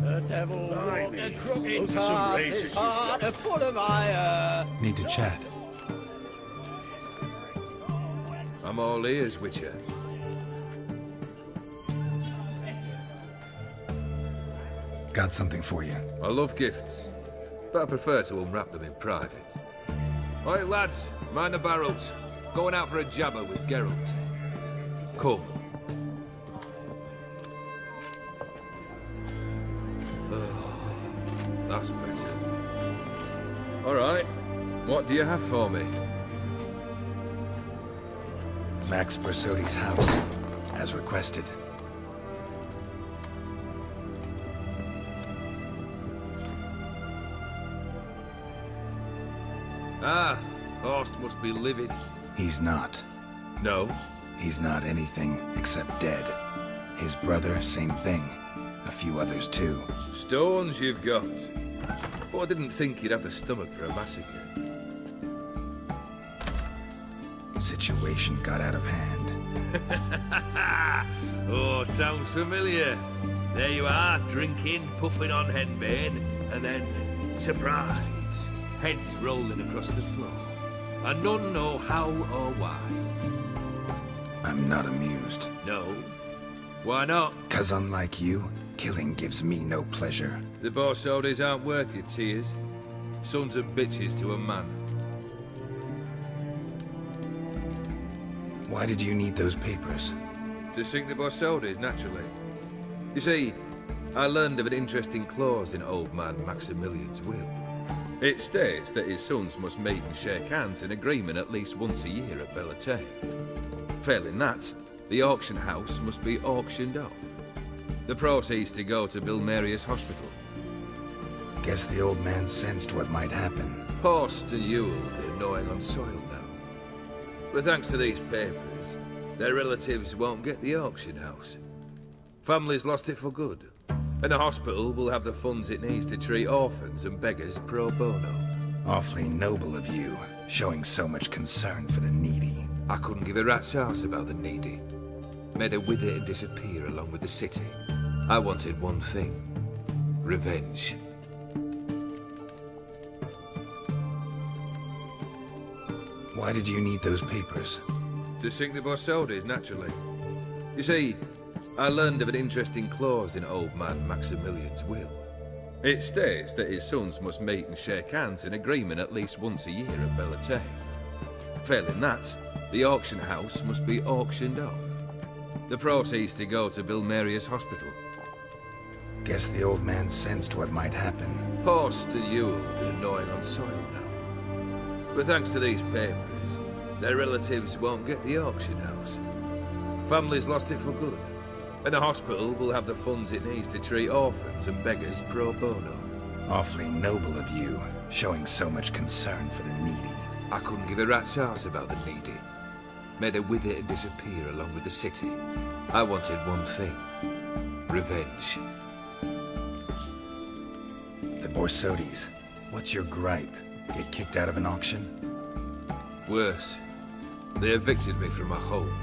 The devil walked a crooked Those are some path, razors his you've heart got. full of ire. Need to chat. I'm all ears, Witcher. Got something for you. I love gifts, but I prefer to unwrap them in private. Oi, lads, mind the barrels. Going out for a jabber with Geralt. Come. Oh, that's better. All right, what do you have for me? Max Borsodi's house, as requested. Ah, Horst must be livid. He's not. No? He's not anything except dead. His brother, same thing. A few others too. Stones you've got. But I didn't think you'd have the stomach for a massacre. Situation got out of hand. Oh, sounds familiar. There you are, drinking, puffing on henbane, and then, surprise, heads rolling across the floor. And none know how or why. I'm not amused. No? Why not? 'Cause unlike you, killing gives me no pleasure. The Borsodis aren't worth your tears. Sons of bitches to a man. Why did you need those papers? To sink the Borsodis, naturally. You see, I learned of an interesting clause in old man Maximilian's will. It states that his sons must meet and shake hands in agreement at least once a year at Bellatane. Failing that, the auction house must be auctioned off. The proceeds to go to Bilmerius Hospital. Guess the old man sensed what might happen. Horst and Ewald are gnawing on soil now. But thanks to these papers, their relatives won't get the auction house. Families lost it for good. And the hospital will have the funds it needs to treat orphans and beggars pro bono. Awfully noble of you, showing so much concern for the needy. I couldn't give a rat's ass about the needy. Made her wither and disappear along with the city. I wanted one thing. Revenge. Why did you need those papers? To sink the Borsodis, naturally. You see, I learned of an interesting clause in old man Maximilian's will. It states that his sons must meet and shake hands in agreement at least once a year at Bellatane. Failing that, the auction house must be auctioned off. The proceeds to go to Bilmerius Hospital. Guess the old man sensed what might happen. Horst and Ewald are gnawing on soil now. But thanks to these papers, their relatives won't get the auction house. Families lost it for good. And the hospital will have the funds it needs to treat orphans and beggars pro bono. Awfully noble of you, showing so much concern for the needy. I couldn't give a rat's ass about the needy. Made her wither and disappear along with the city. I wanted one thing. Revenge. The Borsodis. What's your gripe? Get kicked out of an auction? Worse. They evicted me from my home.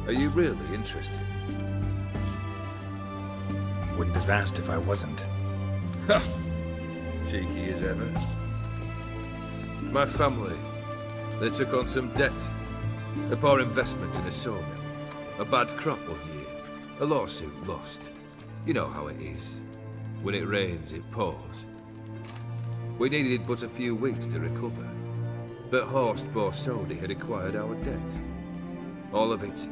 Are you really interested? Wouldn't have asked if I wasn't. Ha! Cheeky as ever. My family, they took on some debt. A poor investment in a sawmill. A bad crop one year. A lawsuit lost. You know how it is. When it rains, it pours. We needed but a few weeks to recover. But Horst Borsodi had acquired our debt. All of it.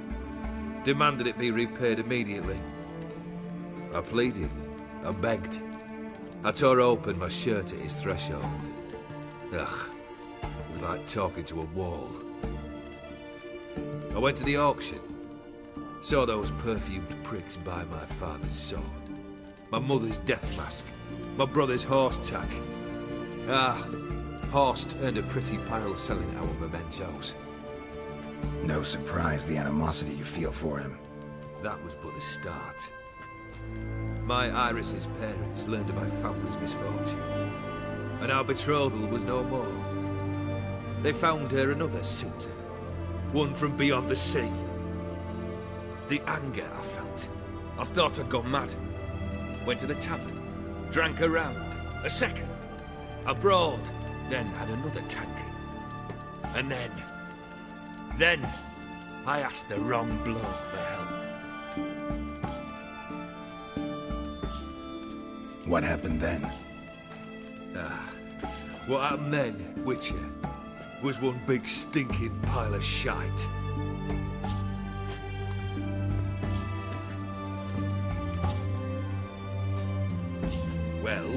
Demanded it be repaid immediately. I pleaded. I begged. I tore open my shirt at his threshold. Ugh. It was like talking to a wall. I went to the auction. Saw those perfumed pricks buy my father's sword. My mother's death mask. My brother's horse tack. Ah, Horst earned a pretty pile selling our mementos. No surprise the animosity you feel for him. That was but the start. My Iris's parents learned of my family's misfortune, and our betrothal was no more. They found her another suitor, one from beyond the sea. The anger I felt, I thought I'd gone mad. Went to the tavern, drank a round, a second, abroad, then had another tank. And then, I asked the wrong bloke for help. What happened then? What happened then, Witcher, was one big stinking pile of shite. Well,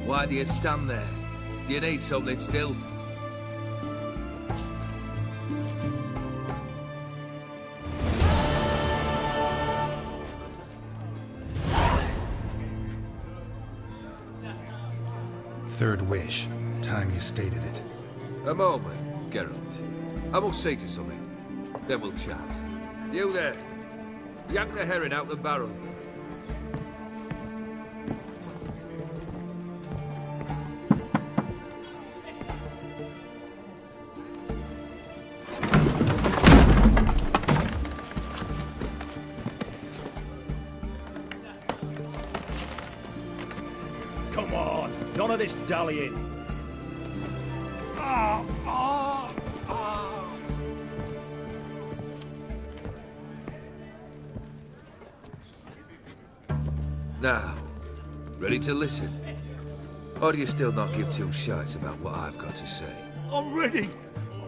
why do you stand there? Do you need something still? Third wish. Time you stated it. A moment, Geralt. I must say to something. Then we'll chat. You there. Yank the herring out the barrel. Come on, none of this dallying. Now, ready to listen? Or do you still not give two shites about what I've got to say? I'm ready.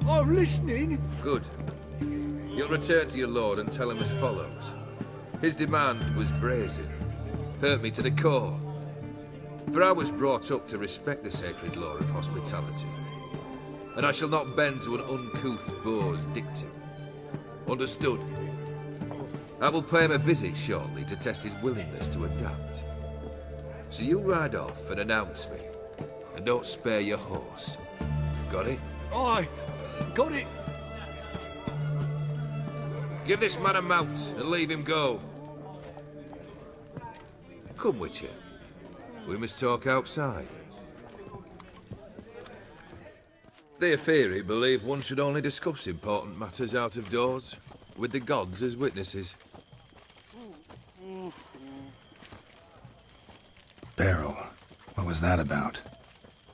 I'm listening. Good. You'll return to your lord and tell him as follows. His demand was brazen. Hurt me to the core. For I was brought up to respect the sacred law of hospitality. And I shall not bend to an uncouth boor's dictum. Understood? I will pay him a visit shortly to test his willingness to adapt. So you ride off and announce me. And don't spare your horse. Got it? Aye, got it. Give this man a mount and leave him go. Come, Witcher. We must talk outside. The Aetheri believe one should only discuss important matters out of doors, with the gods as witnesses. Barrel. What was that about?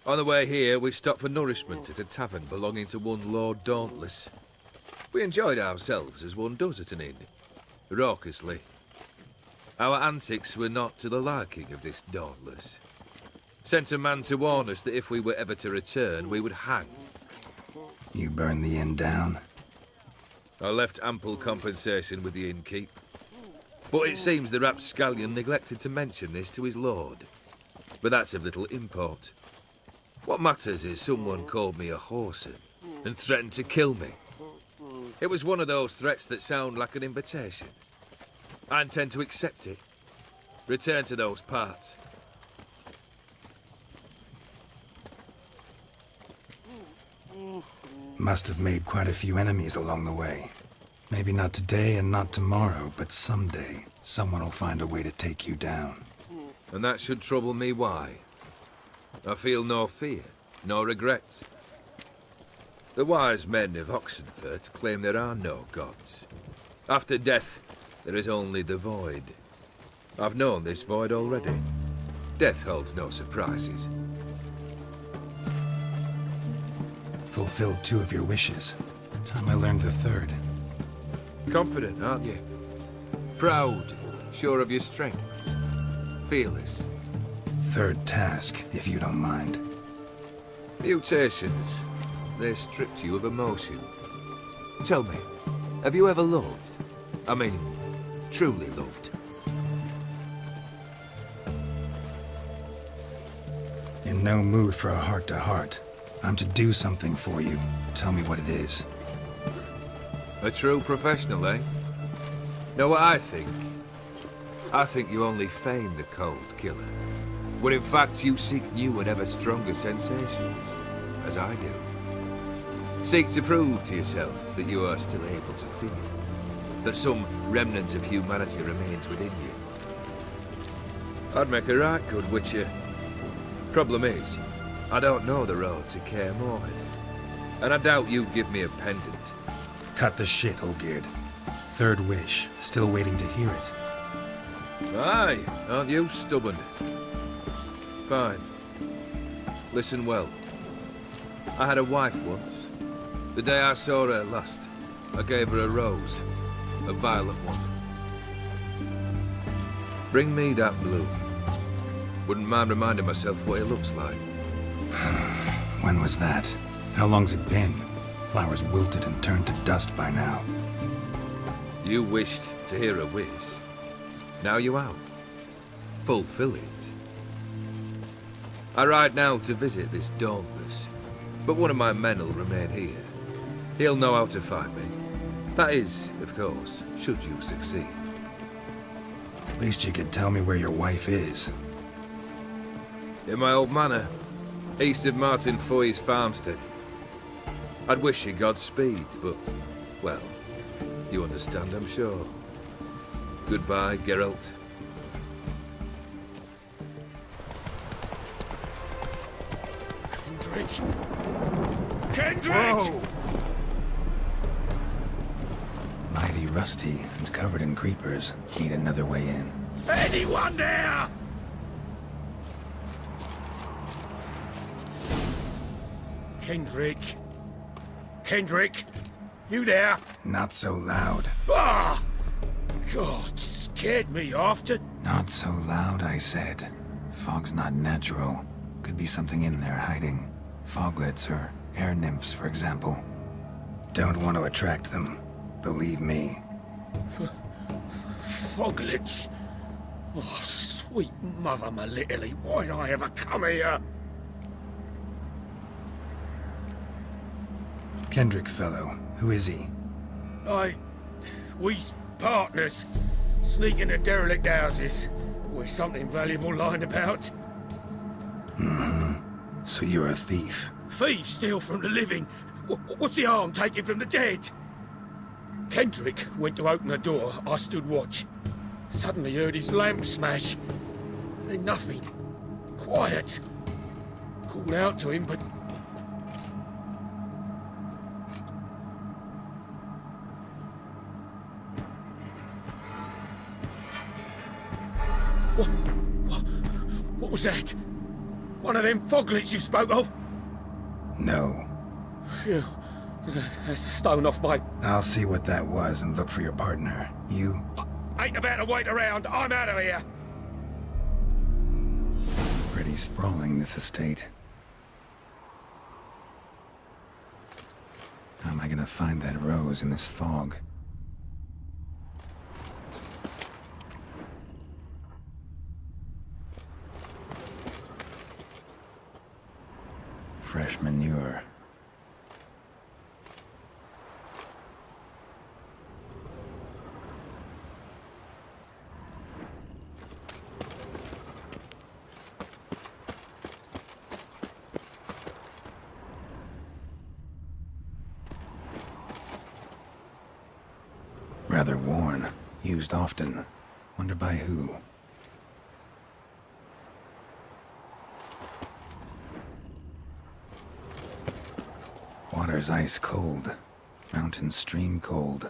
On the way here, we stopped for nourishment at a tavern belonging to one Lord Dauntless. We enjoyed ourselves as one does at an inn, raucously. Our antics were not to the liking of this Dauntless. Sent a man to warn us that if we were ever to return, we would hang. You burned the inn down? I left ample compensation with the innkeep. But it seems the rapscallion neglected to mention this to his lord. But that's of little import. What matters is someone called me a whoreson and threatened to kill me. It was one of those threats that sound like an invitation. I intend to accept it. Return to those parts. Must have made quite a few enemies along the way. Maybe not today and not tomorrow, but someday, someone will find a way to take you down. And that should trouble me why? I feel no fear, no regret. The wise men of Oxenfurt claim there are no gods. After death, there is only the void. I've known this void already. Death holds no surprises. Fulfilled 2 of your wishes. Time I learned the 3rd. Confident, aren't you? Proud, sure of your strengths. Fearless. 3rd task, if you don't mind. Mutations. They stripped you of emotion. Tell me, have you ever loved? I mean, truly loved? In no mood for a heart-to-heart. I'm to do something for you. Tell me what it is. A true professional, eh? Know what I think? I think you only feign the cold killer, when in fact you seek new and ever stronger sensations, as I do. Seek to prove to yourself that you are still able to feel, that some remnant of humanity remains within you. I'd make a right good Witcher. Problem is, I don't know the road to Kaer Morhen, and I doubt you'd give me a pendant. Cut the shit, Ogierd. 3rd wish. Still waiting to hear it. Aye, aren't you stubborn? Fine. Listen well. I had a wife once. The day I saw her last, I gave her a rose. A violet one. Bring me that bloom. Wouldn't mind reminding myself what it looks like. When was that? How long's it been? Flowers wilted and turned to dust by now. You wished to hear a wish. Now you have. Fulfill it. I ride now to visit this dauntless, but one of my men will remain here. He'll know how to find me. That is, of course, should you succeed. At least you could tell me where your wife is. In my old manor, east of Martin Foy's farmstead. I'd wish you Godspeed, but, well, you understand, I'm sure. Goodbye, Geralt. Kendrick! Whoa! Mighty rusty and covered in creepers. Need another way in. Anyone there? Kendrick? Kendrick? You there? Not so loud. Ah! God, scared me off to... Not so loud, I said. Fog's not natural. Could be something in there hiding. Foglets or air nymphs, for example. Don't want to attract them. Believe me. Foglets? Oh, sweet mother, my little, why'd I ever come here? Kendrick fellow. Who is he? We's partners. Sneak into derelict houses. With something valuable lying about. So you're a thief. Thieves steal from the living. What's the harm taken from the dead? Kendrick went to open the door. I stood watch. Suddenly heard his lamp smash. Then nothing. Quiet. Called out to him, but... What was that? One of them foglets you spoke of? No. Phew. That's a stone off my... I'll see what that was and look for your partner. You? Ain't about to wait around. I'm out of here. Pretty sprawling, this estate. How am I gonna find that rose in this fog? Fresh manure. Rather worn. Used often. Wonder by who? Water's ice cold. Mountain stream cold.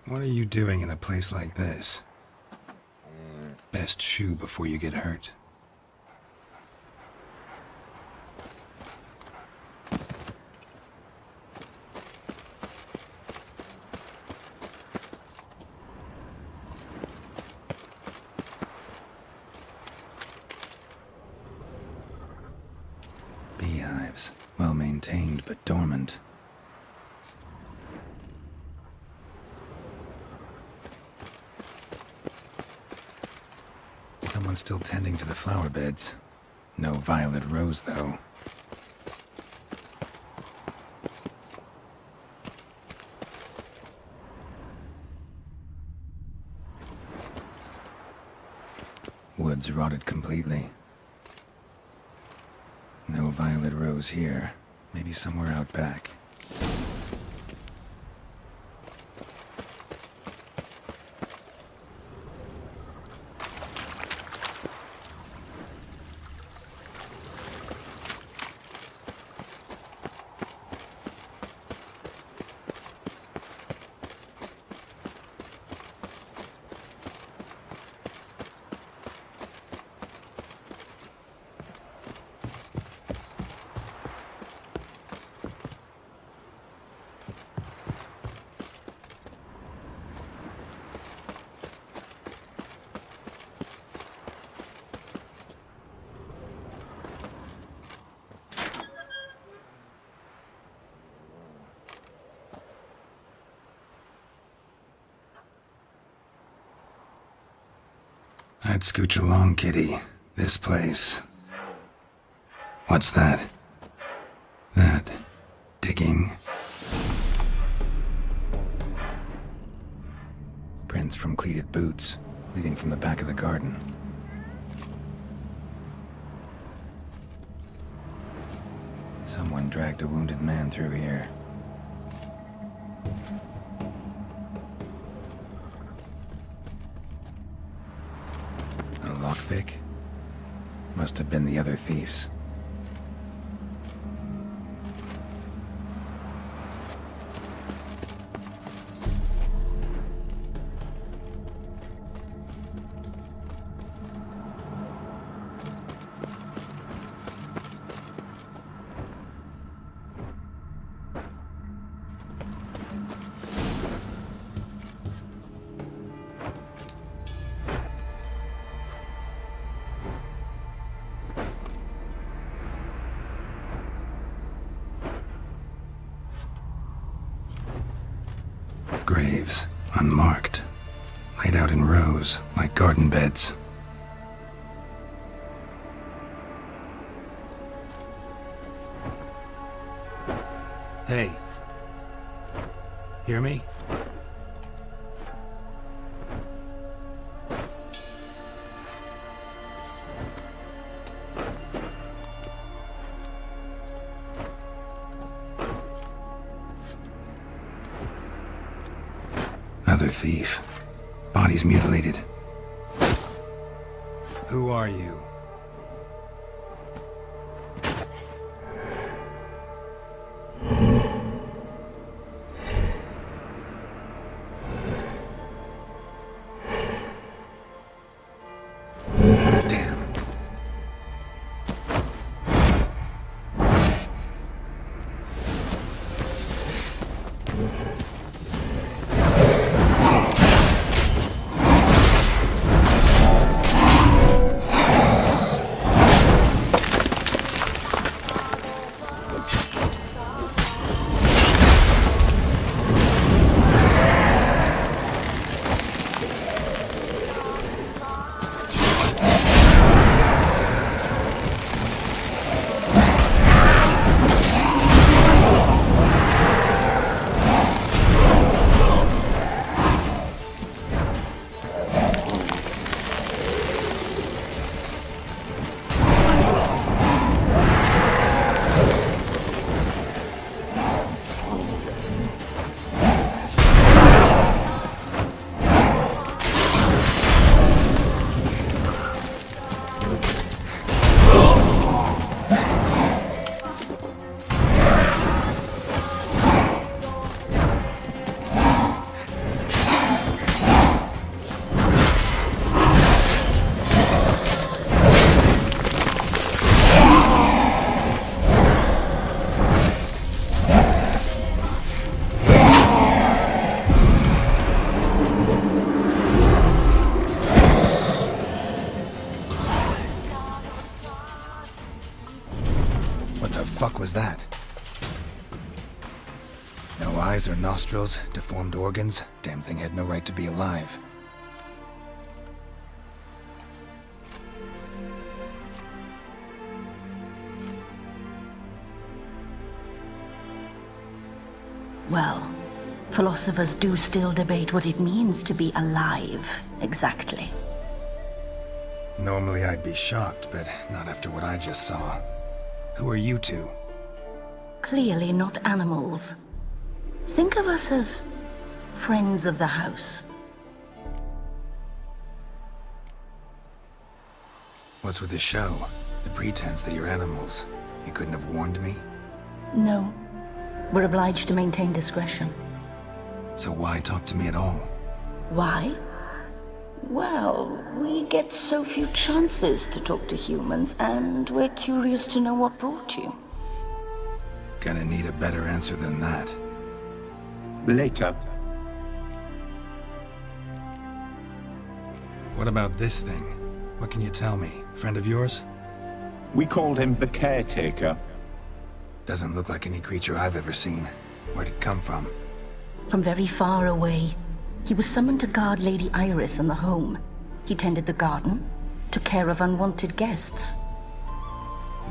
What are you doing in a place like this? Best shoe before you get hurt. Beehives. Well maintained, but dormant. Someone's still tending to the flower beds. No violet rose, though. Woods rotted completely. No violet rose here. Maybe somewhere out back. I'd scooch along, kitty. This place. What's that? That... digging? Prints from cleated boots, leading from the back of the garden. Someone dragged a wounded man through here. A lockpick? Must have been the other thieves. Graves, unmarked, laid out in rows like garden beds. Hey. Hear me? Another thief. Bodies mutilated. Who are you? Damn. What the fuck was that? No eyes or nostrils, deformed organs. Damn thing had no right to be alive. Well, philosophers do still debate what it means to be alive, exactly. Normally I'd be shocked, but not after what I just saw. Who are you two? Clearly not animals. Think of us as friends of the house. What's with the show? The pretense that you're animals. You couldn't have warned me? No. We're obliged to maintain discretion. So why talk to me at all? Why? Well, we get so few chances to talk to humans, and we're curious to know what brought you. Gonna need a better answer than that. Later. What about this thing? What can you tell me? Friend of yours? We called him the Caretaker. Doesn't look like any creature I've ever seen. Where'd it come from? From very far away. He was summoned to guard Lady Iris and the home. He tended the garden, took care of unwanted guests.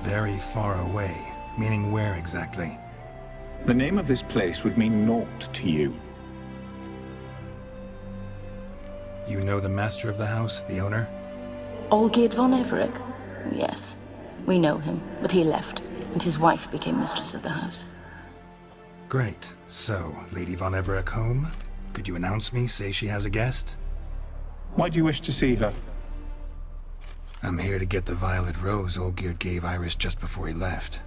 Very far away. Meaning where exactly? The name of this place would mean naught to you. You know the master of the house, the owner? Olgierd von Everec? Yes. We know him, but he left, and his wife became mistress of the house. Great. So, Lady von Everec home? Could you announce me, say she has a guest? Why do you wish to see her? I'm here to get the violet rose Olgierd gave Iris just before he left.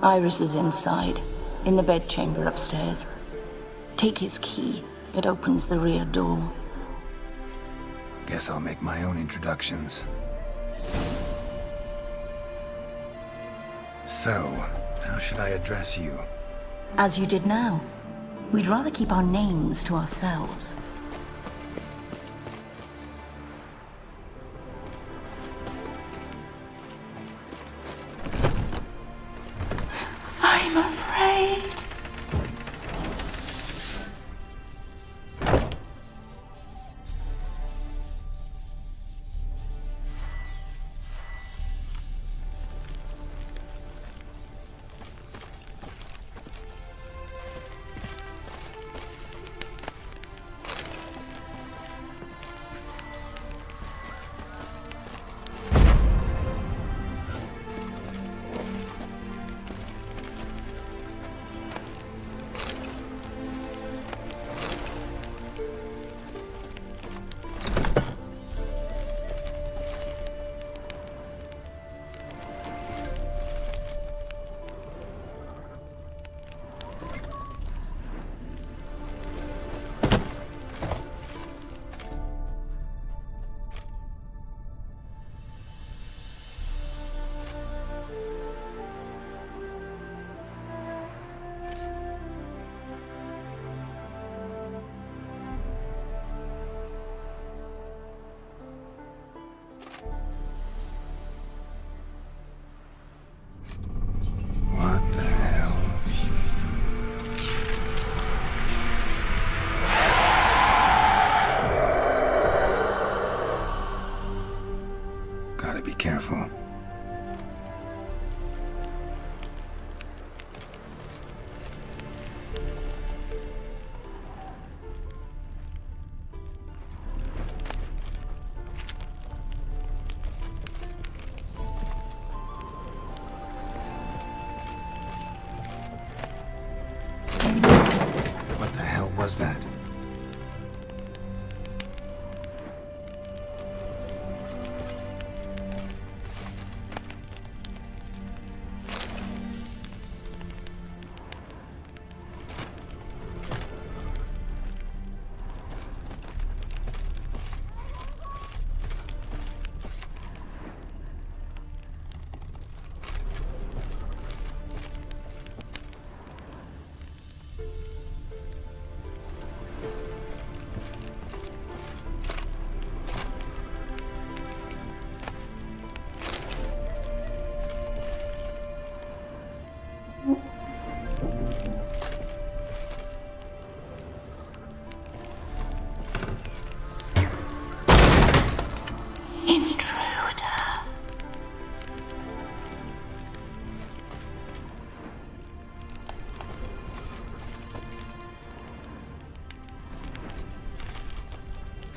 Iris is inside, in the bedchamber upstairs. Take his key. It opens the rear door. Guess I'll make my own introductions. So, how should I address you? As you did now. We'd rather keep our names to ourselves. I'm afraid. Careful. What the hell was that?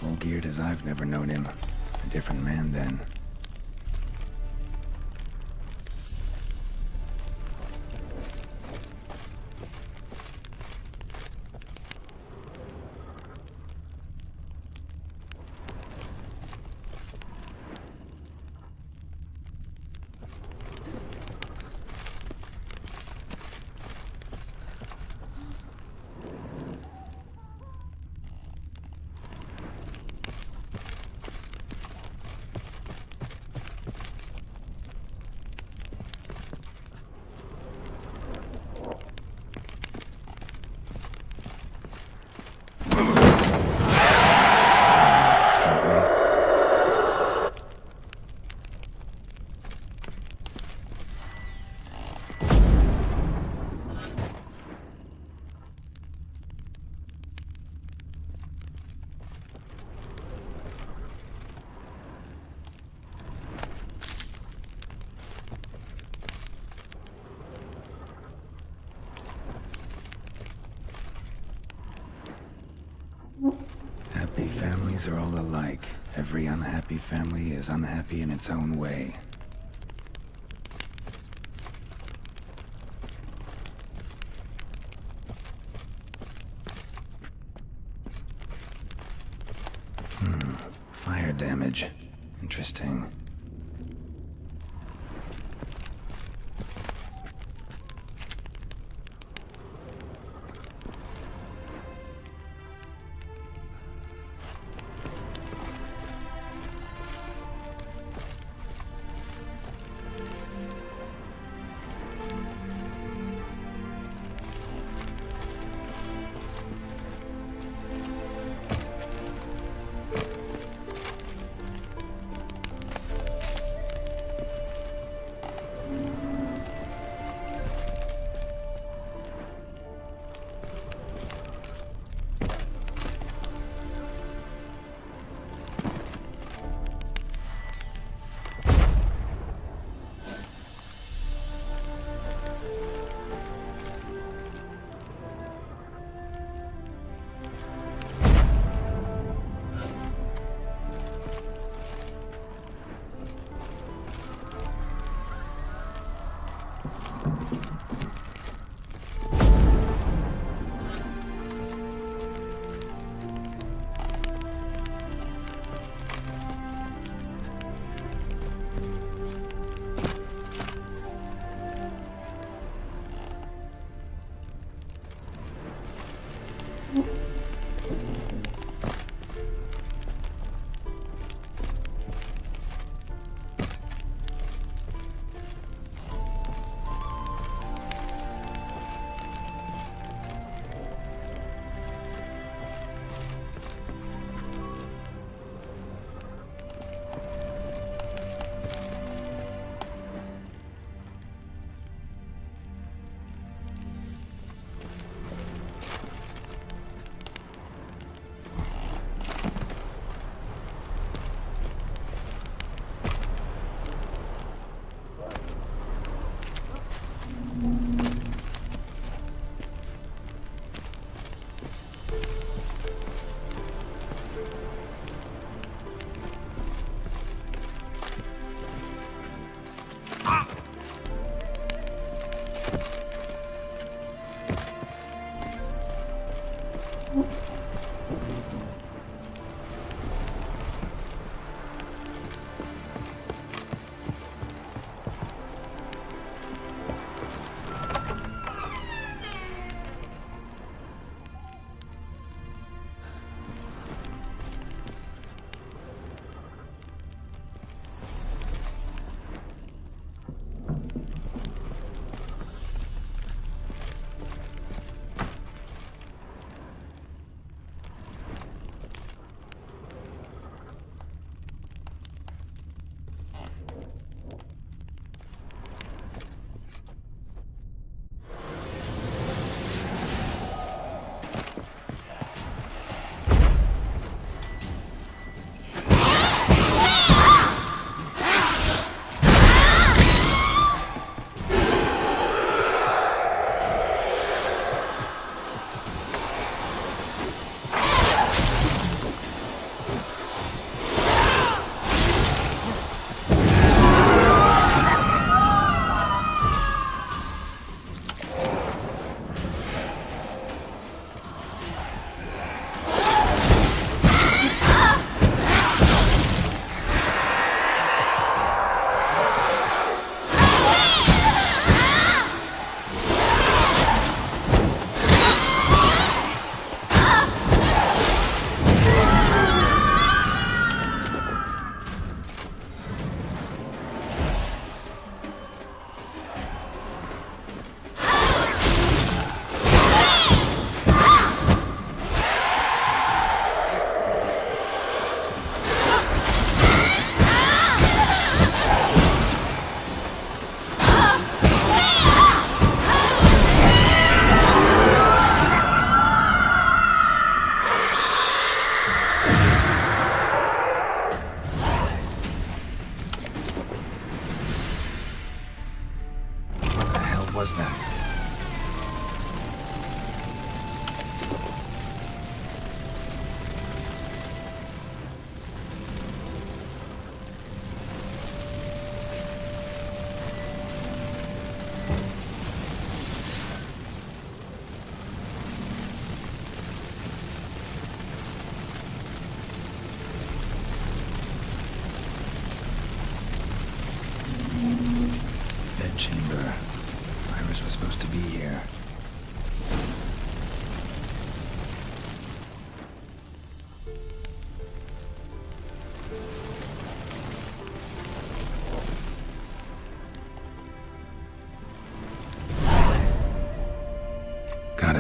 Olgierd as I've never known him. A different man then. Happy families are all alike. Every unhappy family is unhappy in its own way. Fire damage. Interesting.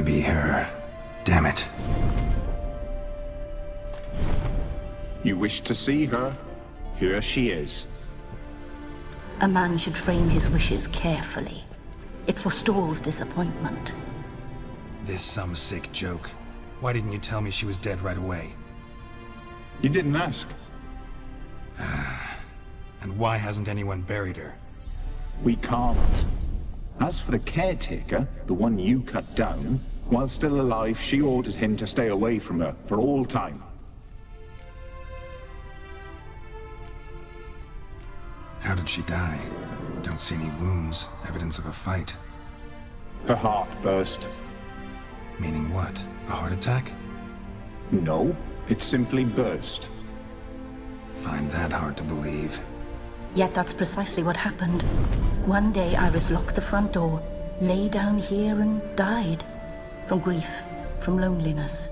be her. Damn it. You wish to see her? Here she is. A man should frame his wishes carefully. It forestalls disappointment. This some sick joke. Why didn't you tell me she was dead right away? You didn't ask. And why hasn't anyone buried her? We can't. As for the caretaker, the one you cut down, while still alive, she ordered him to stay away from her for all time. How did she die? Don't see any wounds, evidence of a fight. Her heart burst. Meaning what? A heart attack? No, it simply burst. Find that hard to believe. Yet that's precisely what happened. One day Iris locked the front door, lay down here and died. From grief, from loneliness.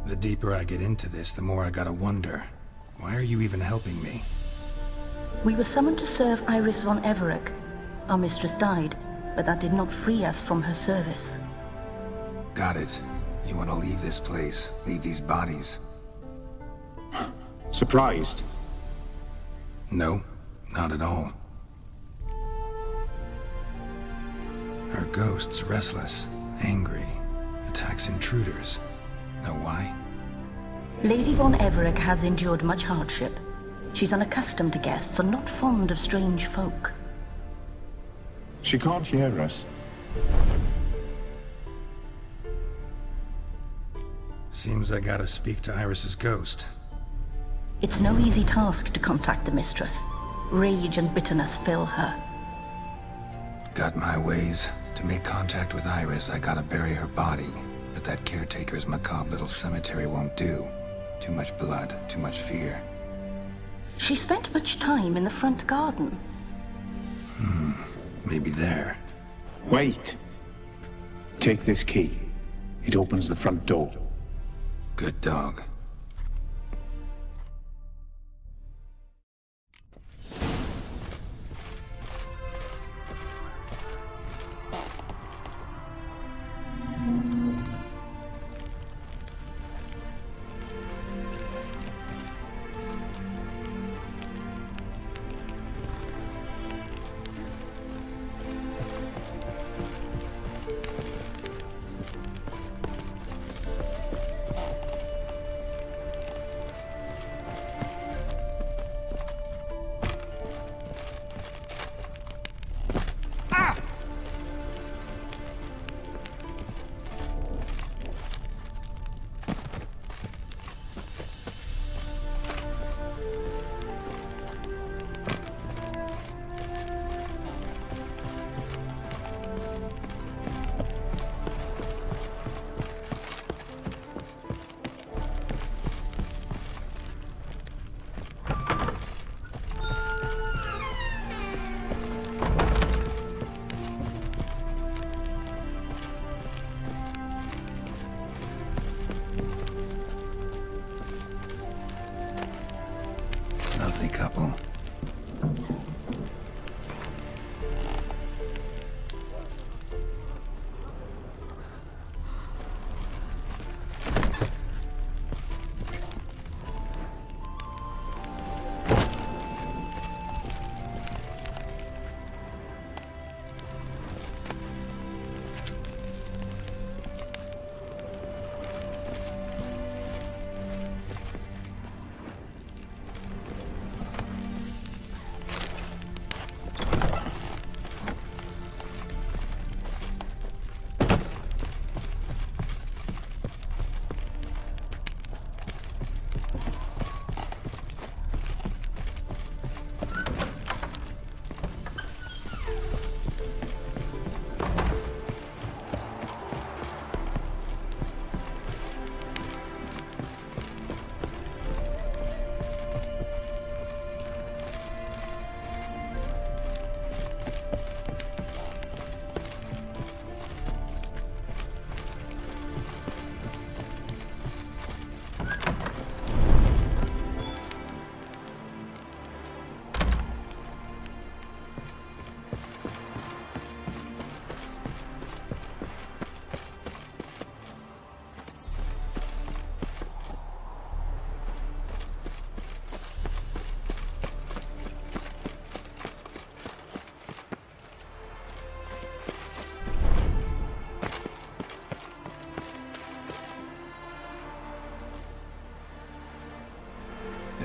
The deeper I get into this, the more I gotta wonder. Why are you even helping me? We were summoned to serve Iris von Everec. Our mistress died, but that did not free us from her service. Got it. You want to leave this place, leave these bodies? Surprised? No, not at all. Her ghost's restless, angry, attacks intruders. Know why? Lady von Everec has endured much hardship. She's unaccustomed to guests and not fond of strange folk. She can't hear us. Seems I gotta speak to Iris's ghost. It's no easy task to contact the mistress. Rage and bitterness fill her. Got my ways. To make contact with Iris, I gotta bury her body. But that caretaker's macabre little cemetery won't do. Too much blood, too much fear. She spent much time in the front garden. Maybe there. Wait. Take this key. It opens the front door. Good dog.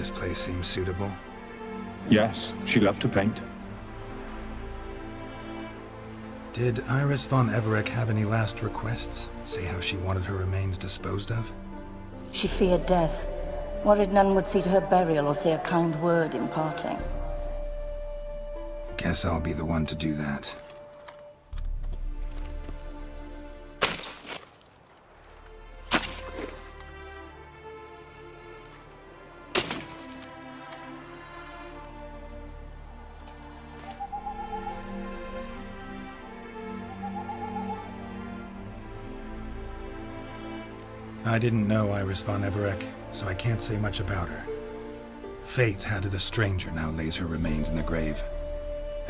this place seems suitable? Yes, she loved to paint. Did Iris von Everec have any last requests? Say how she wanted her remains disposed of? She feared death, worried none would see to her burial or say a kind word in parting. Guess I'll be the one to do that. I didn't know Iris von Everec, so I can't say much about her. Fate had it a stranger now lays her remains in the grave.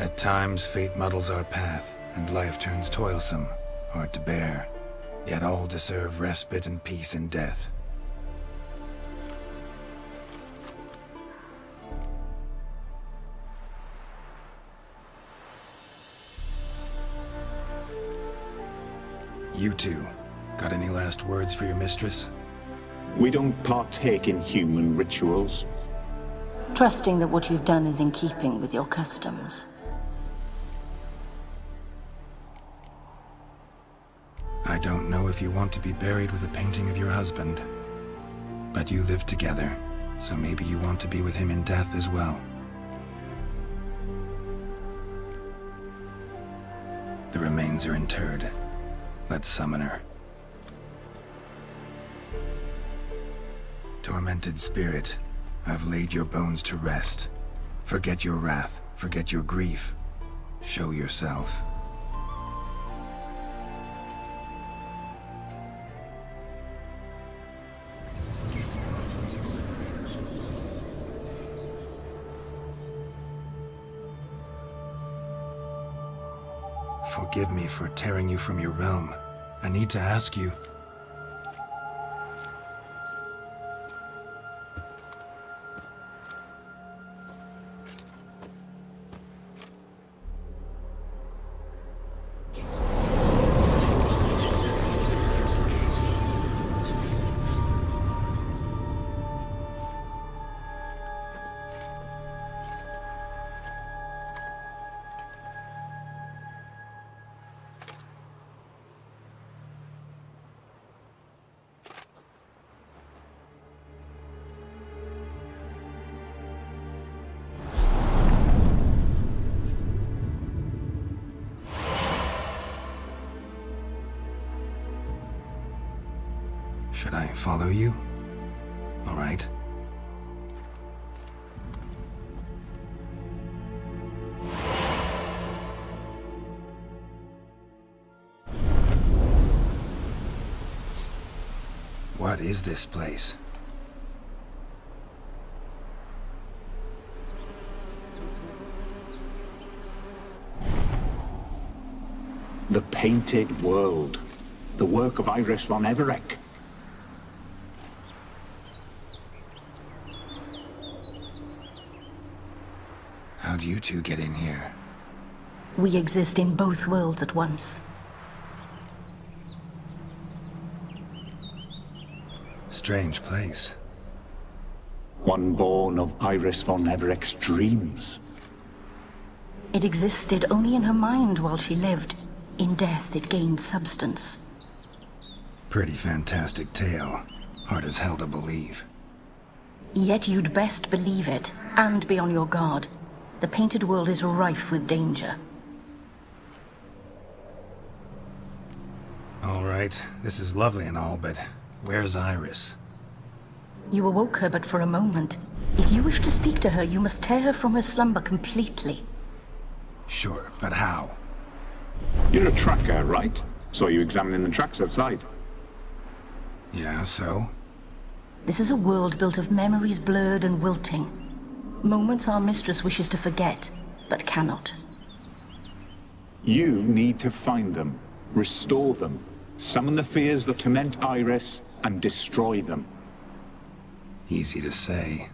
At times, fate muddles our path, and life turns toilsome, hard to bear. Yet all deserve respite and peace in death. You two, got any last words for your mistress? We don't partake in human rituals. Trusting that what you've done is in keeping with your customs. I don't know if you want to be buried with a painting of your husband, but you live together, so maybe you want to be with him in death as well. The remains are interred. Let's summon her. Tormented spirit, I've laid your bones to rest. Forget your wrath, forget your grief. Show yourself. Forgive me for tearing you from your realm. I need to ask you. Should I follow you? All right. What is this place? The Painted World. The work of Iris von Everec. How'd you two get in here? We exist in both worlds at once. Strange place. One born of Iris von Everec's dreams. It existed only in her mind while she lived. In death, it gained substance. Pretty fantastic tale. Hard as hell to believe. Yet you'd best believe it, and be on your guard. The Painted World is rife with danger. All right, this is lovely and all, but where's Iris? You awoke her but for a moment. If you wish to speak to her, you must tear her from her slumber completely. Sure, but how? You're a tracker, right? Saw you examining the tracks outside. Yeah, so? This is a world built of memories blurred and wilting. Moments our mistress wishes to forget, but cannot. You need to find them, restore them, summon the fears that torment Iris, and destroy them. Easy to say.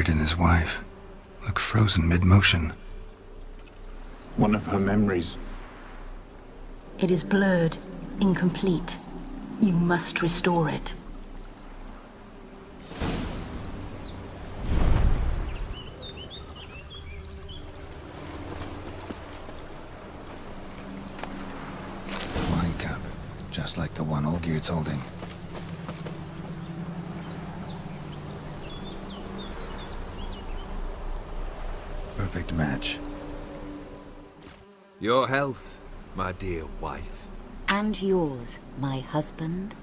Olgierd and his wife look frozen mid-motion. One of her memories. It is blurred, incomplete. You must restore it. Wine cup, just like the one Olgierd's holding. Perfect match. Your health, my dear wife. And yours, my husband.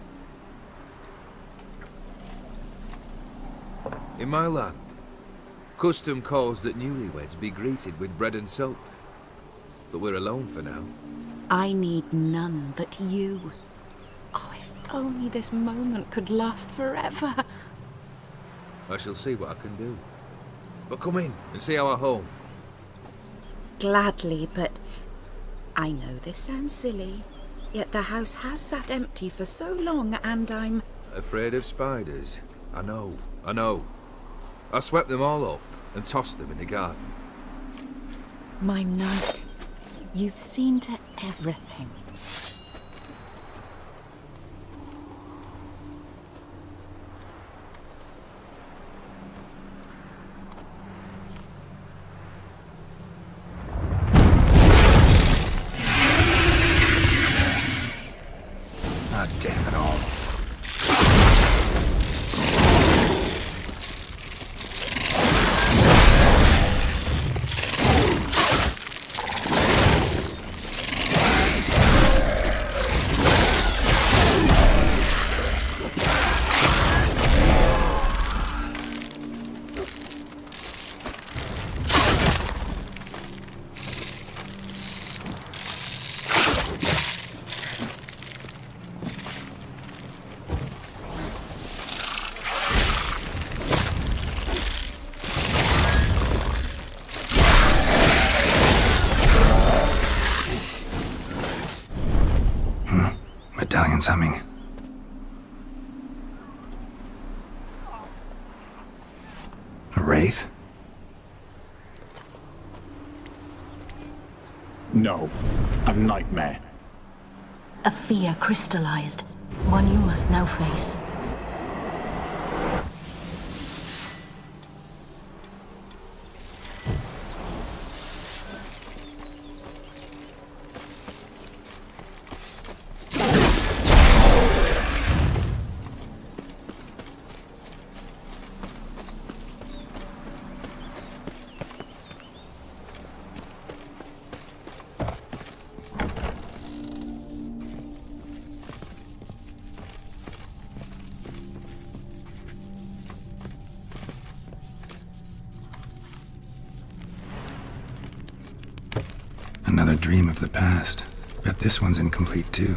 In my land, custom calls that newlyweds be greeted with bread and salt. But we're alone for now. I need none but you. Oh, if only this moment could last forever. I shall see what I can do. But come in and see our home. Gladly, but I know this sounds silly, yet the house has sat empty for so long and I'm... Afraid of spiders? I know. I swept them all up and tossed them in the garden. My knight, you've seen to everything. Ah, damn it all. Medallion's humming. A wraith? No, a nightmare. A fear crystallized, one you must now face. Another dream of the past. Bet this one's incomplete too.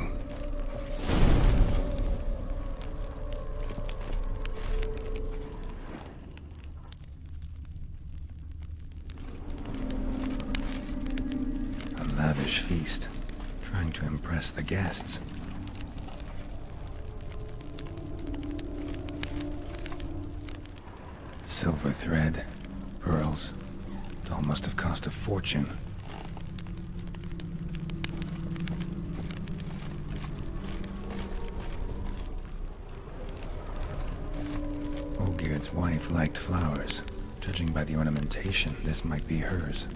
A lavish feast, trying to impress the guests. Silver thread, pearls. It all must have cost a fortune. Olgierd's wife liked flowers. Judging by the ornamentation, this might be hers.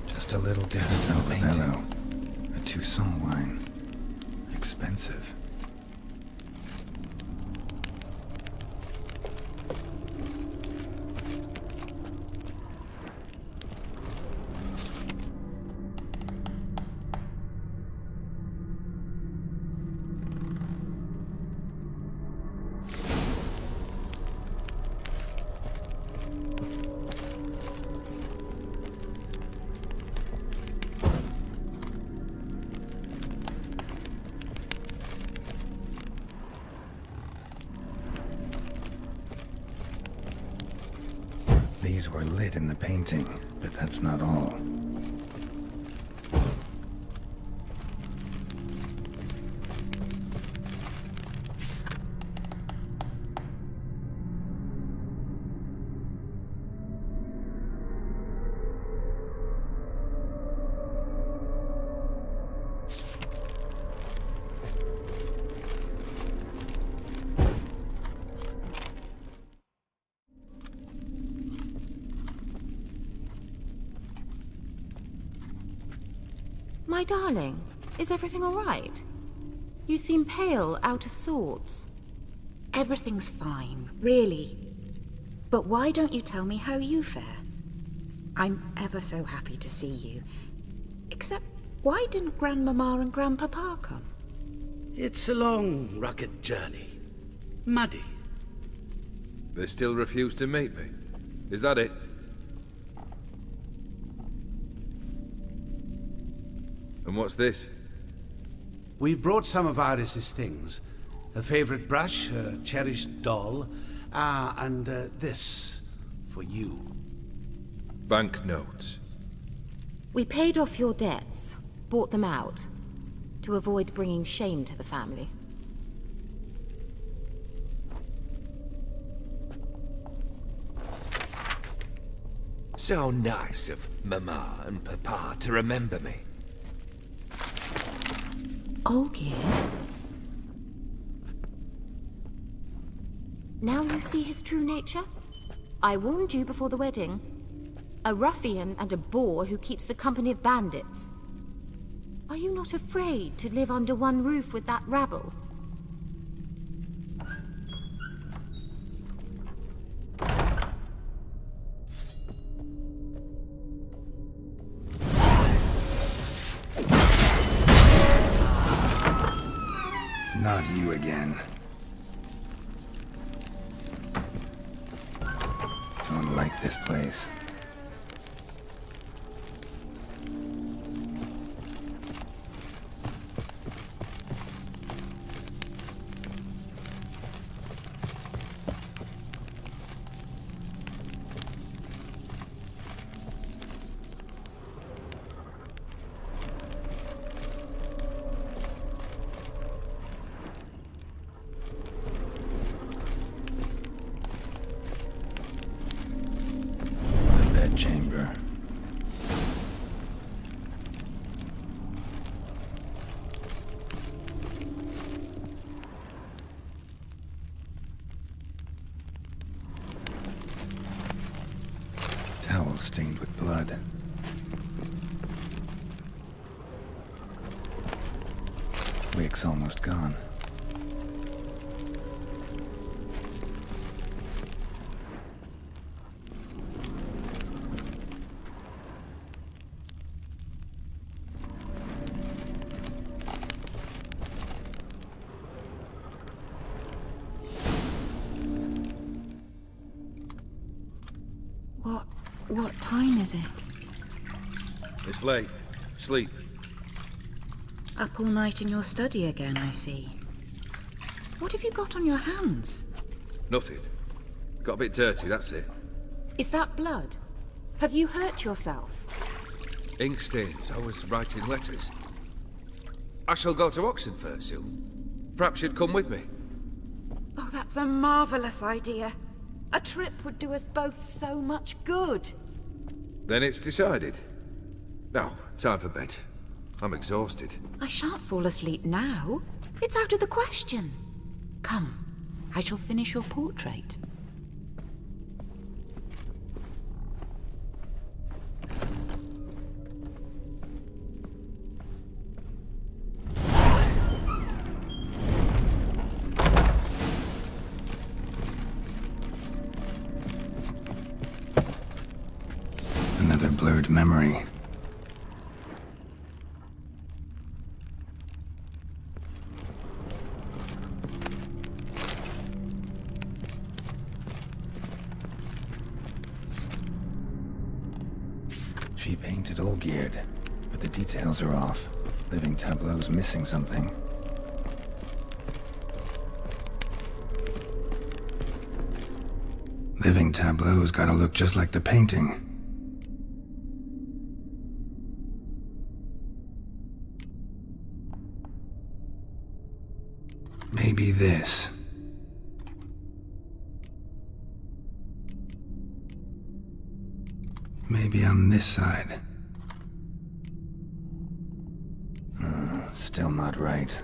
Just a little pastel painting. A Toussaint wine. Expensive. Bodies were lit in the painting, but that's not all. My darling, is everything all right? You seem pale, out of sorts. Everything's fine, really. But why don't you tell me how you fare? I'm ever so happy to see you. Except, why didn't Grandmama and Grandpapa come? It's a long, rugged journey. Muddy. They still refuse to meet me. Is that it? And what's this? We brought some of Iris's things. Her favorite brush, her cherished doll, and this for you. Banknotes. We paid off your debts, bought them out, to avoid bringing shame to the family. So nice of Mama and Papa to remember me. Olgierd? Now you see his true nature? I warned you before the wedding. A ruffian and a boor who keeps the company of bandits. Are you not afraid to live under one roof with that rabble? Not you again. Don't like this place. Chamber. Towel stained with blood. Wick's almost gone. What time is it? It's late. Sleep. Up all night in your study again, I see. What have you got on your hands? Nothing. Got a bit dirty, that's it. Is that blood? Have you hurt yourself? Ink stains. I was writing letters. I shall go to Oxenfurt soon. Perhaps you'd come with me. Oh, that's a marvelous idea. A trip would do us both so much good. Then it's decided. Now, time for bed. I'm exhausted. I shan't fall asleep now. It's out of the question. Come, I shall finish your portrait. Another blurred memory. She painted Olgierd, but the details are off. Living tableau's missing something. Living tableau's gotta look just like the painting. Maybe this. Maybe on this side. Still not right.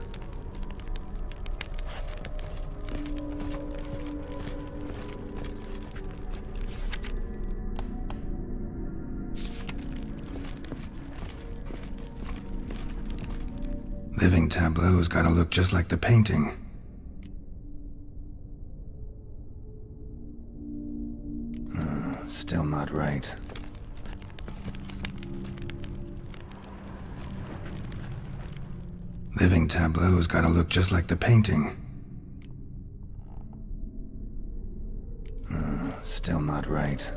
Living tableau's gotta look just like the painting. Still not right. Living tableau's gotta look just like the painting. Still not right.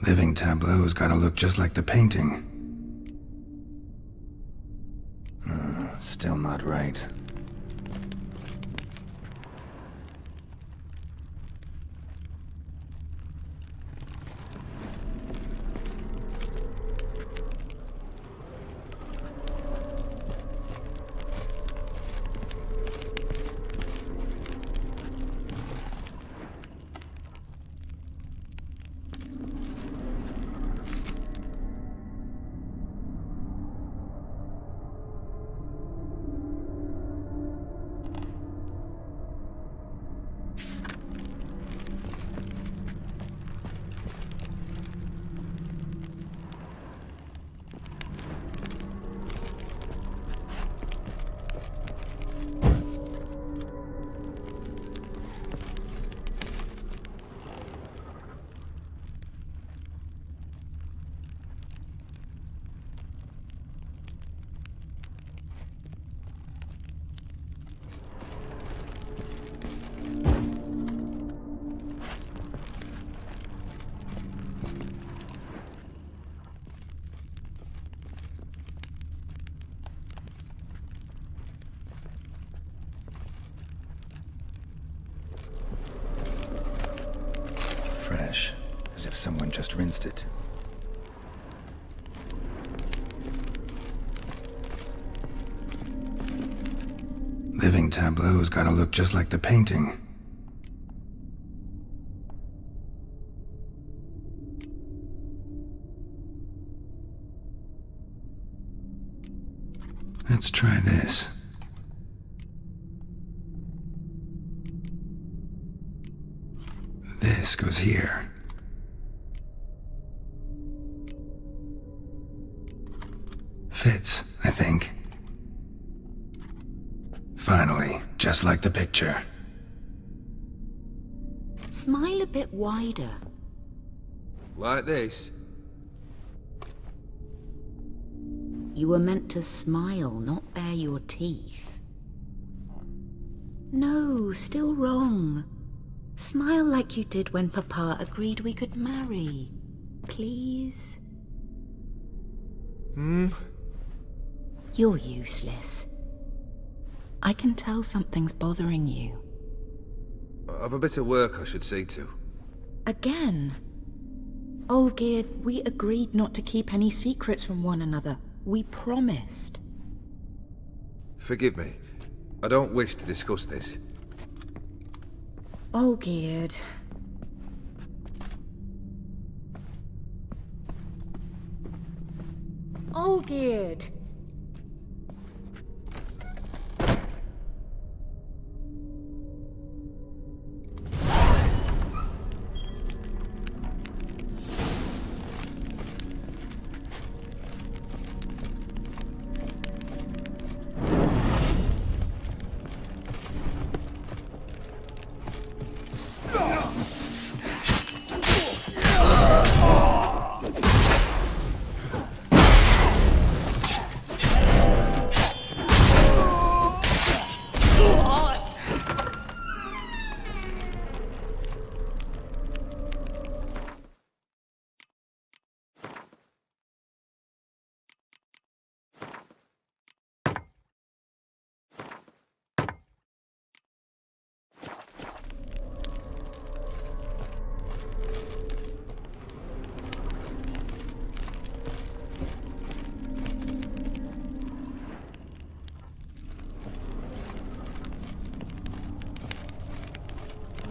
Living tableau's gotta look just like the painting. Still not right. Fresh, as if someone just rinsed it. Living tableau's gotta look just like the painting. Let's try this. This goes here. Fits, I think. Finally, just like the picture. Smile a bit wider. Like this? You were meant to smile, not bare your teeth. No, still wrong. Smile like you did when Papa agreed we could marry. Please? You're useless. I can tell something's bothering you. I've a bit of work I should see to. Again? Olgierd, we agreed not to keep any secrets from one another. We promised. Forgive me. I don't wish to discuss this. Olgierd. Olgierd!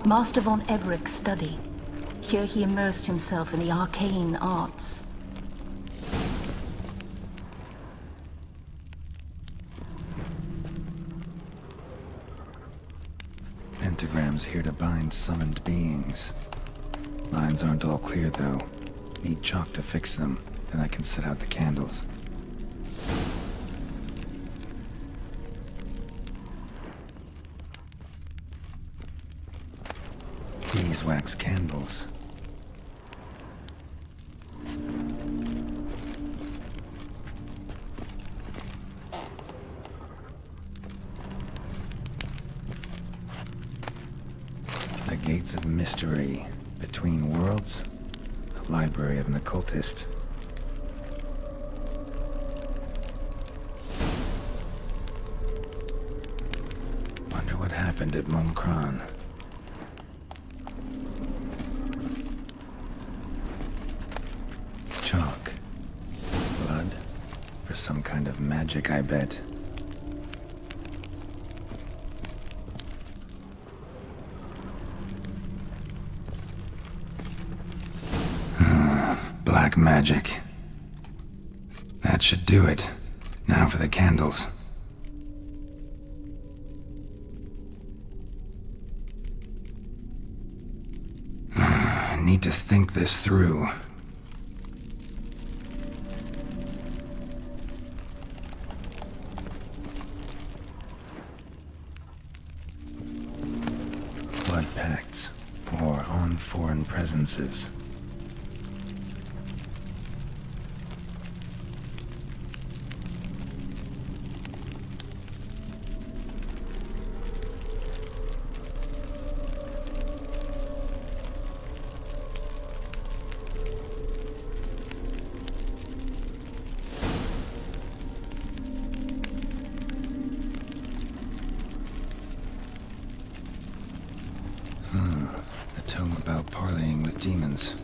Master von Everett's study. Here he immersed himself in the arcane arts. Pentagrams here to bind summoned beings. Lines aren't all clear, though. Need chalk to fix them, then I can set out the candles. Beeswax candles. The Gates of Mystery. Between Worlds. The Library of an Occultist. Wonder what happened at Mumkran. Chalk. Blood. For some kind of magic, I bet. Black magic. That should do it. Now for the candles. I need to think this through. Blood pacts, or on foreign presences. A tome about parleying with demons.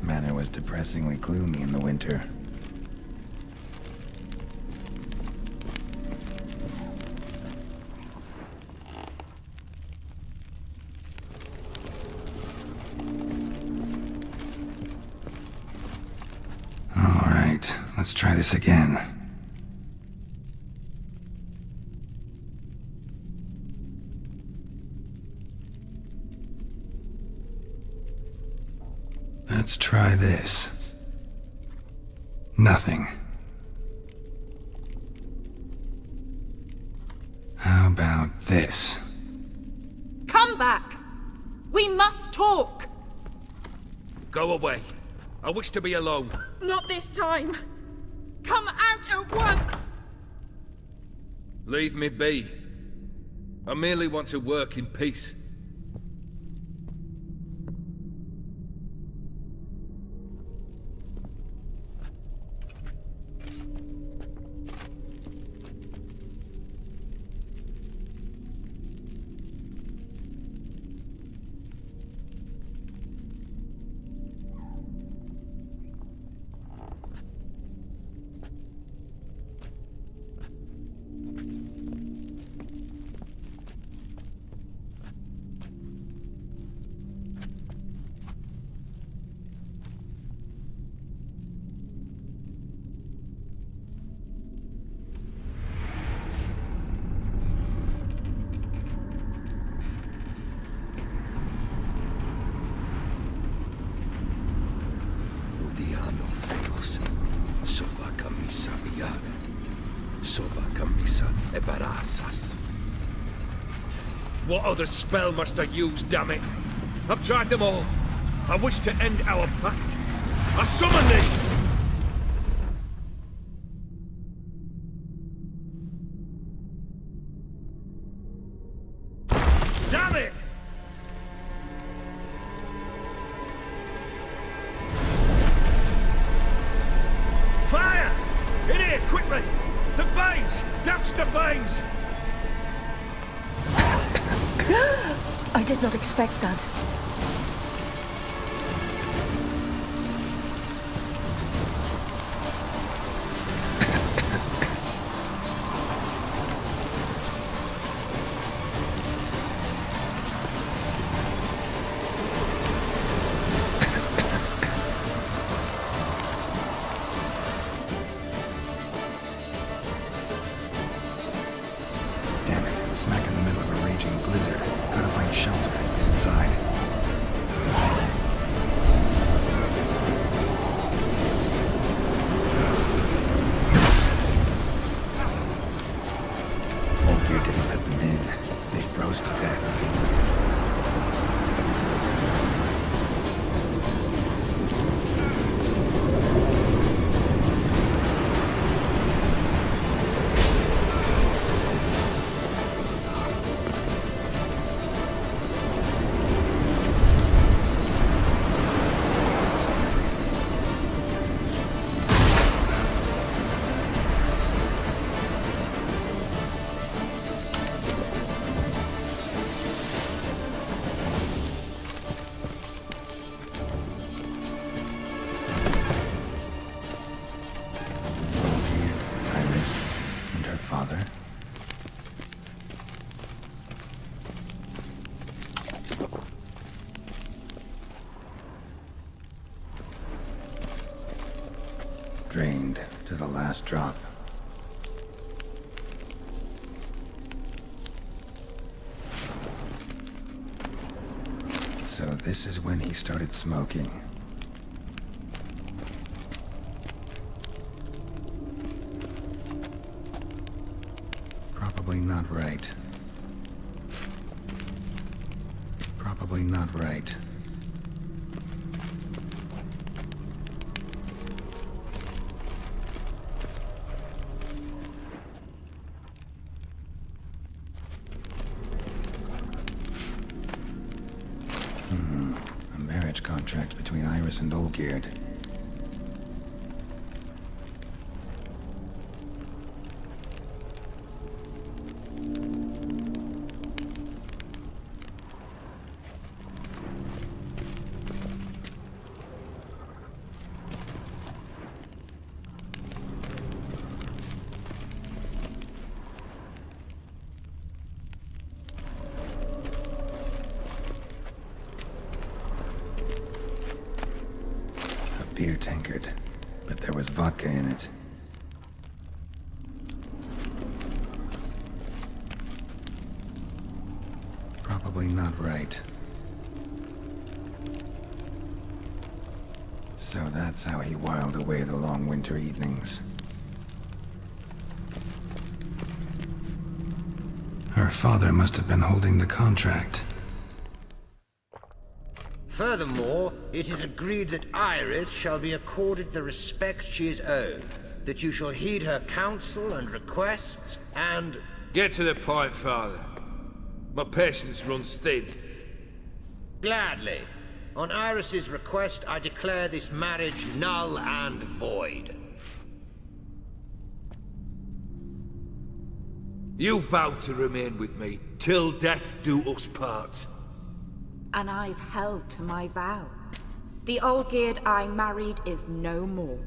Manor was depressingly gloomy in the winter. Let's try this again. Let's try this. Nothing. How about this? Come back! We must talk! Go away. I wish to be alone. Not this time! Come out at once! Leave me be. I merely want to work in peace. Soba camisa miare. Soba camisa e barasas. What other spell must I use, damn it? I've tried them all. I wish to end our pact. I summon thee! Damn it! Fire! In here, quickly! The veins! Quiet! Douse the flames! I did not expect that. Damn it, smack in the middle of a raging blizzard. Gotta find shelter and get inside. Old Gear didn't let them in. They froze to death. Iris and her father. Drained to the last drop. So this is when he started smoking. Probably not right. Probably not right. A marriage contract between Iris and Olgierd. Beer tankard, but there was vodka in it. Probably not right. So that's how he whiled away the long winter evenings. Her father must have been holding the contract. Furthermore, it is agreed that Iris shall be accorded the respect she is owed, that you shall heed her counsel and requests, and... Get to the point, Father. My patience runs thin. Gladly. On Iris's request, I declare this marriage null and void. You vowed to remain with me till death do us part. And I've held to my vow. The Olgierd I married is no more.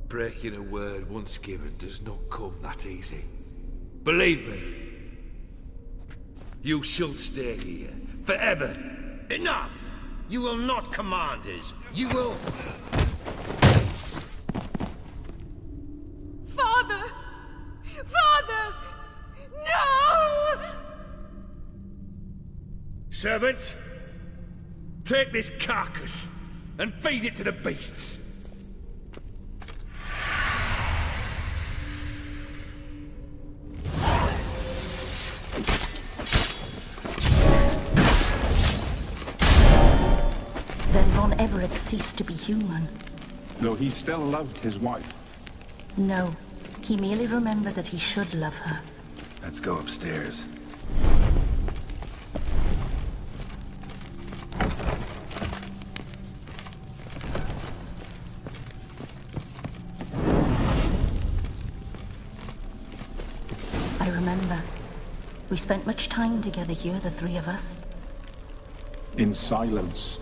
Breaking a word once given does not come that easy. Believe me. You shall stay here, forever. Enough! You will not command us. You will... Father! Father! No! Servants, take this carcass and feed it to the beasts. Then Von Everett ceased to be human. Though he still loved his wife. No, he merely remembered that he should love her. Let's go upstairs. I remember. We spent much time together here, the three of us. In silence.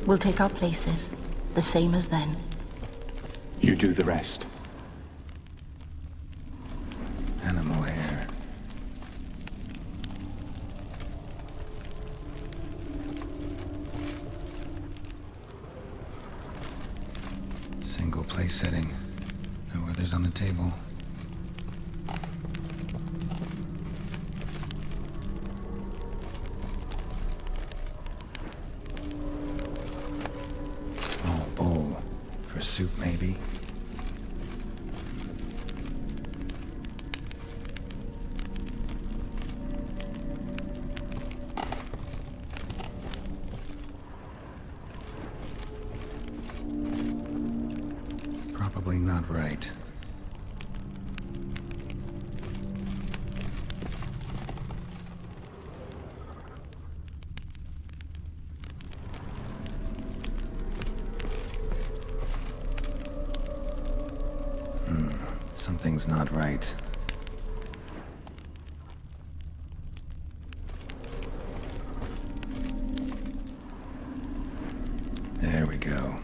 We'll take our places, the same as then. You do the rest. Animal hair. Single place setting. No others on the table. Small bowl. For soup, maybe? Probably not right. Something's not right. There we go.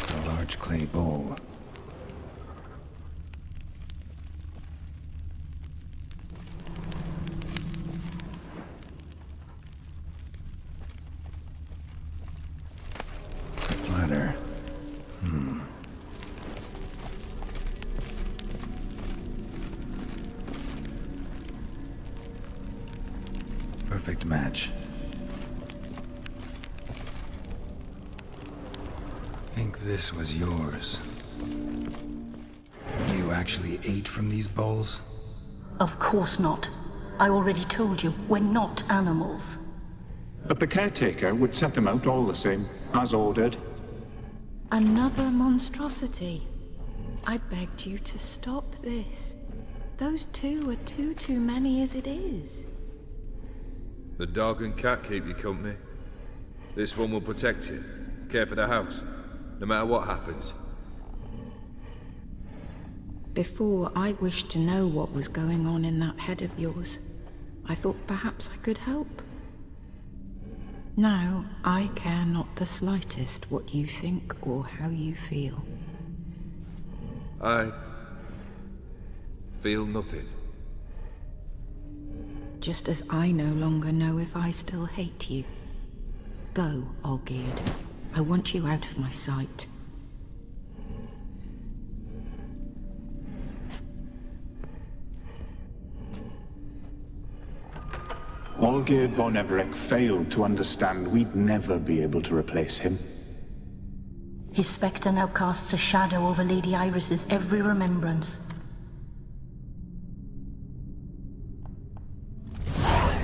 A large clay bowl. Ladder. Perfect match. Think this was yours. You actually ate from these bowls? Of course not. I already told you, we're not animals. But the caretaker would set them out all the same, as ordered. Another monstrosity. I begged you to stop this. Those two are too many as it is. The dog and cat keep you company. This one will protect you, care for the house, no matter what happens. Before, I wished to know what was going on in that head of yours. I thought perhaps I could help. Now, I care not the slightest what you think or how you feel. I feel nothing. Just as I no longer know if I still hate you. Go, Olgierd. I want you out of my sight. Olgierd von Everec failed to understand we'd never be able to replace him. His spectre now casts a shadow over Lady Iris's every remembrance.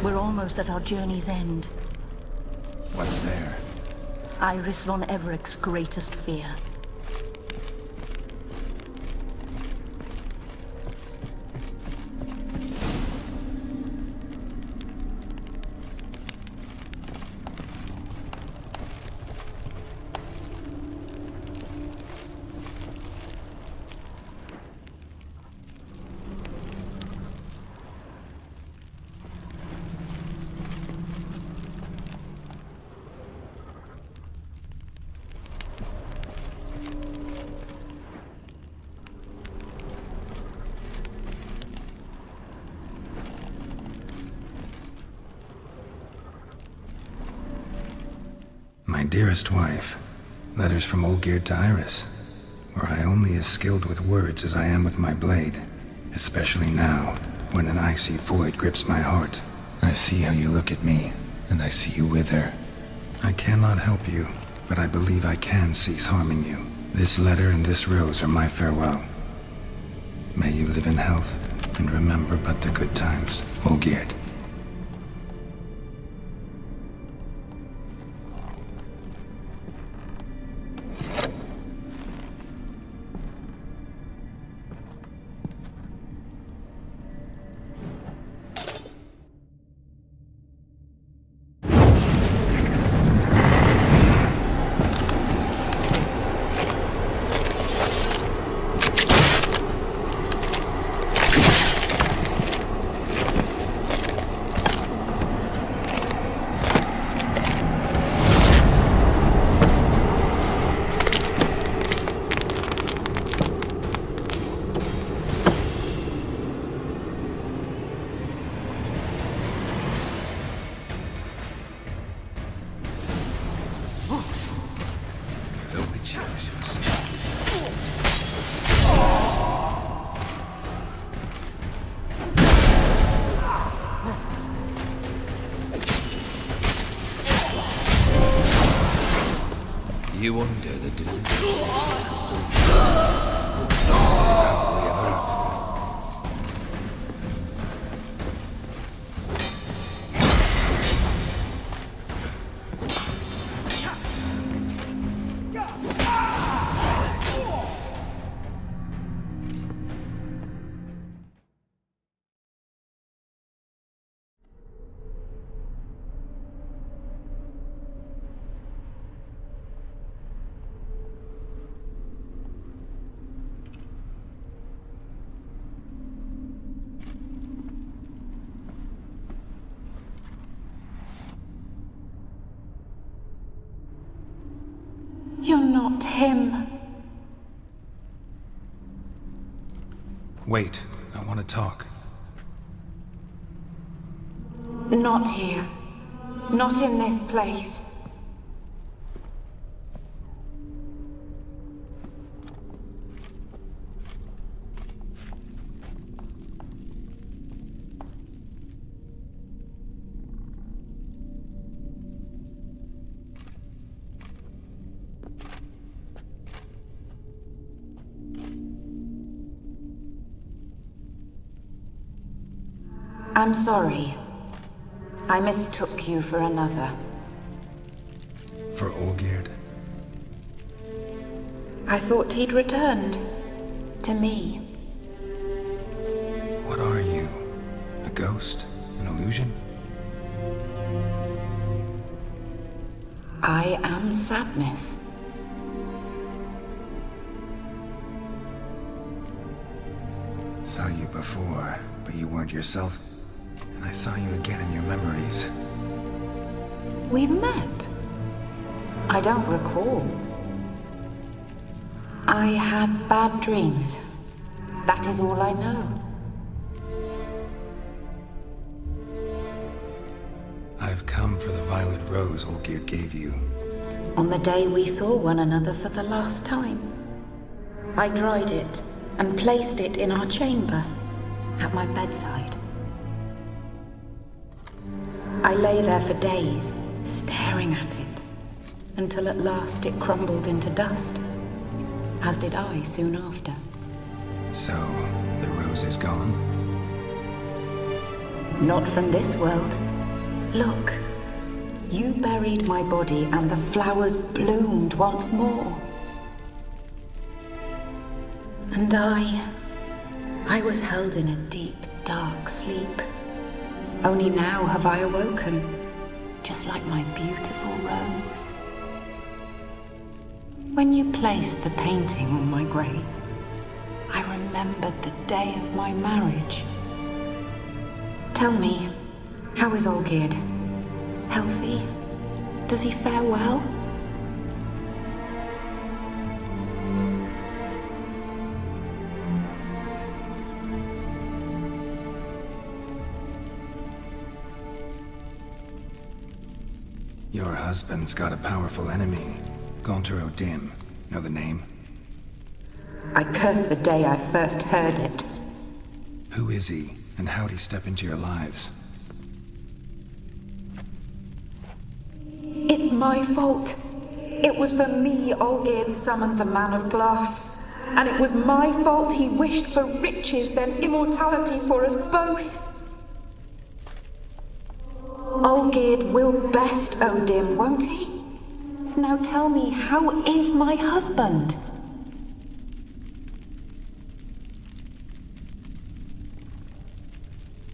We're almost at our journey's end. What's there? Iris von Everec's greatest fear. My dearest wife, letters from Olgierd to Iris. Were I only as skilled with words as I am with my blade, especially now, when an icy void grips my heart. I see how you look at me, and I see you wither. I cannot help you, but I believe I can cease harming you. This letter and this rose are my farewell. May you live in health, and remember but the good times, Olgierd. You wonder the delusion. Happily ever after. You're not him. Wait, I want to talk. Not here. Not in this place. I'm sorry. I mistook you for another. For Olgierd? I thought he'd returned. To me. What are you? A ghost? An illusion? I am sadness. Saw you before, but you weren't yourself. And I saw you again in your memories. We've met. I don't recall. I had bad dreams. That is all I know. I've come for the violet rose Olgierd gave you. On the day we saw one another for the last time, I dried it and placed it in our chamber at my bedside. I lay there for days, staring at it, until at last it crumbled into dust, as did I soon after. So, the rose is gone? Not from this world. Look, you buried my body and the flowers bloomed once more. And I was held in a deep, dark sleep. Only now have I awoken, just like my beautiful rose. When you placed the painting on my grave, I remembered the day of my marriage. Tell me, how is Olgierd? Healthy? Does he fare well? Your husband's got a powerful enemy. Gaunter O'Dim. Know the name? I curse the day I first heard it. Who is he, and how'd he step into your lives? It's my fault. It was for me Olgierd summoned the Man of Glass. And it was my fault he wished for riches, then immortality for us both. Olgierd will best O'Dim, won't he? Now tell me, how is my husband?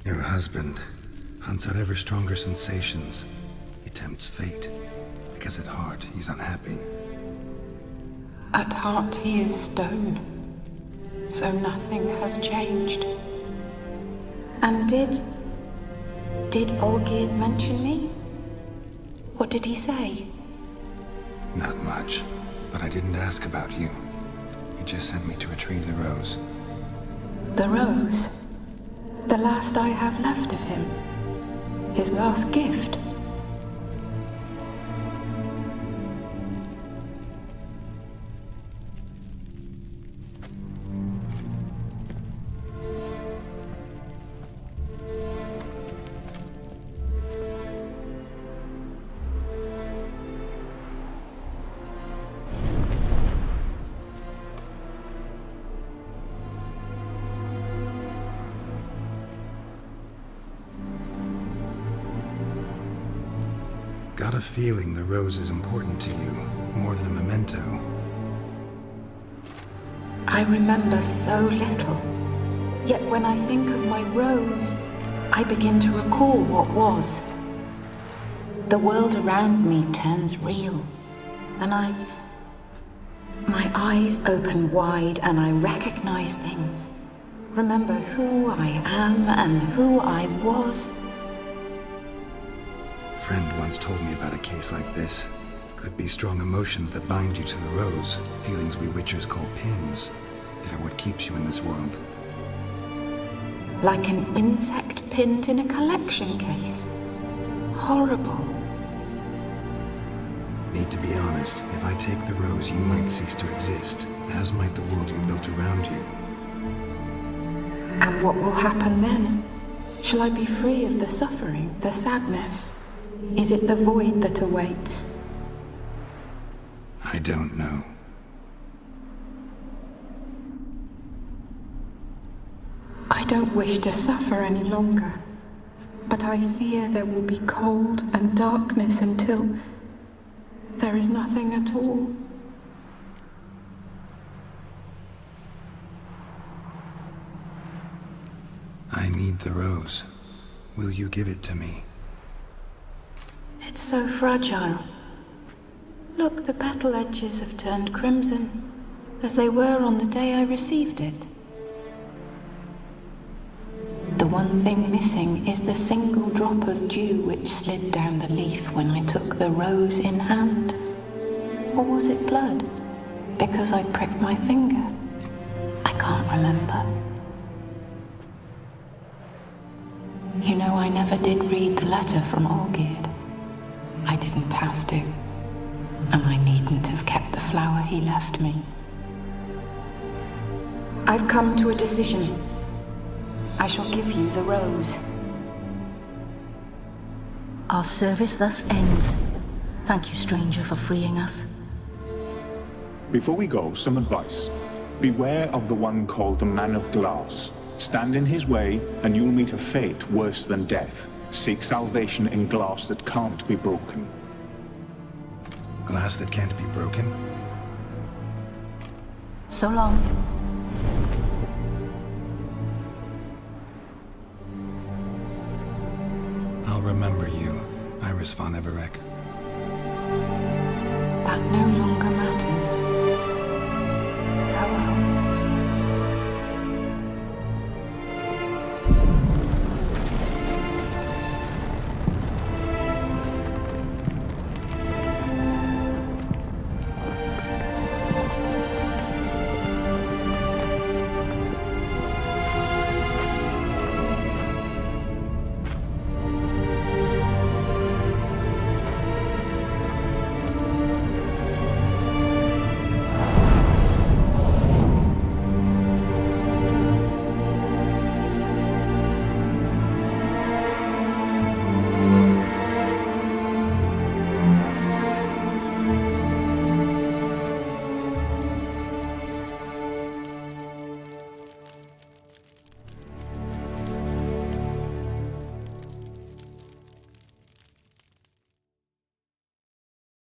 Your husband hunts out ever stronger sensations. He tempts fate, because at heart he's unhappy. At heart he is stone, so nothing has changed. And did Olgierd mention me? What did he say? Not much, but I didn't ask about you. He just sent me to retrieve the rose. The rose? The last I have left of him? His last gift? a feeling the rose is important to you, more than a memento. I remember so little. Yet when I think of my rose, I begin to recall what was. The world around me turns real, and my eyes open wide and I recognize things. Remember who I am and who I was. A friend once told me about a case like this. Could be strong emotions that bind you to the rose, feelings we witchers call pins. They're what keeps you in this world. Like an insect pinned in a collection case. Horrible. Need to be honest, if I take the rose, you might cease to exist, as might the world you built around you. And what will happen then? Shall I be free of the suffering, the sadness? Is it the void that awaits? I don't know. I don't wish to suffer any longer, but I fear there will be cold and darkness until there is nothing at all. I need the rose. Will you give it to me? It's so fragile. Look, the petal edges have turned crimson, as they were on the day I received it. The one thing missing is the single drop of dew which slid down the leaf when I took the rose in hand. Or was it blood? Because I pricked my finger? I can't remember. You know, I never did read the letter from Olgierd. I didn't have to. And I needn't have kept the flower he left me. I've come to a decision. I shall give you the rose. Our service thus ends. Thank you, stranger, for freeing us. Before we go, some advice. Beware of the one called the Man of Glass. Stand in his way, and you'll meet a fate worse than death. Seek salvation in glass that can't be broken. Glass that can't be broken? So long. I'll remember you, Iris von Everec. That no